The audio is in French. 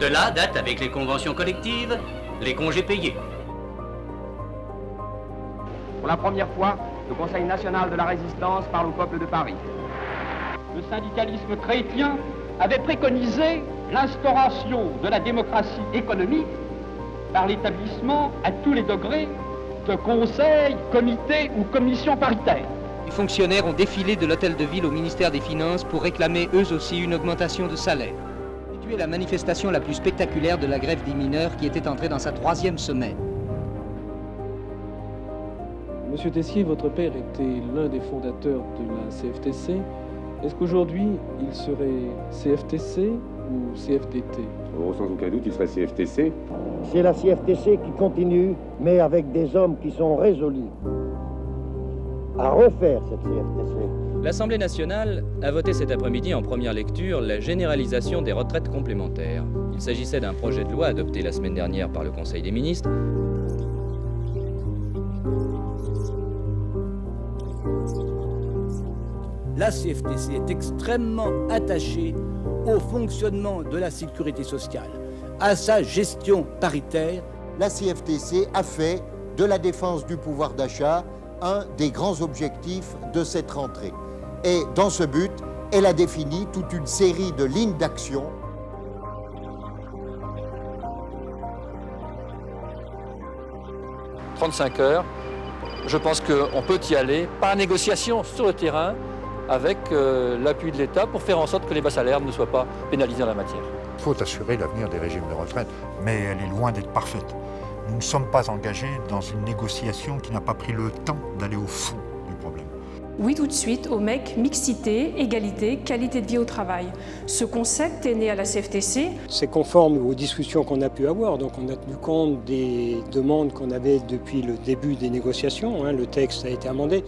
Cela date avec les conventions collectives, les congés payés. Pour la première fois, le Conseil national de la résistance parle au peuple de Paris. Le syndicalisme chrétien avait préconisé l'instauration de la démocratie économique par l'établissement à tous les degrés de conseils, comités ou commissions paritaires. Les fonctionnaires ont défilé de l'hôtel de ville au ministère des Finances pour réclamer eux aussi une augmentation de salaire. C'était la manifestation la plus spectaculaire de la grève des mineurs qui était entrée dans sa 3e semaine. Monsieur Tessier, votre père était l'un des fondateurs de la CFTC. Est-ce qu'aujourd'hui, il serait CFTC ou CFDT? Sans aucun doute, il serait CFTC. C'est la CFTC qui continue, mais avec des hommes qui sont résolus à refaire cette CFTC. L'Assemblée nationale a voté cet après-midi en première lecture la généralisation des retraites complémentaires. Il s'agissait d'un projet de loi adopté la semaine dernière par le Conseil des ministres. La CFTC est extrêmement attachée au fonctionnement de la sécurité sociale, à sa gestion paritaire. La CFTC a fait de la défense du pouvoir d'achat un des grands objectifs de cette rentrée. Et dans ce but, elle a défini toute une série de lignes d'action. « 35 heures, je pense qu'on peut y aller par négociation sur le terrain avec l'appui de l'État pour faire en sorte que les bas salaires ne soient pas pénalisés en la matière. » Il faut assurer l'avenir des régimes de retraite, mais elle est loin d'être parfaite. Nous ne sommes pas engagés dans une négociation qui n'a pas pris le temps d'aller au fond du problème. Oui, tout de suite, au MEC, mixité, égalité, qualité de vie au travail. Ce concept est né à la CFTC. C'est conforme aux discussions qu'on a pu avoir, donc on a tenu compte des demandes qu'on avait depuis le début des négociations. Le texte a été amendé.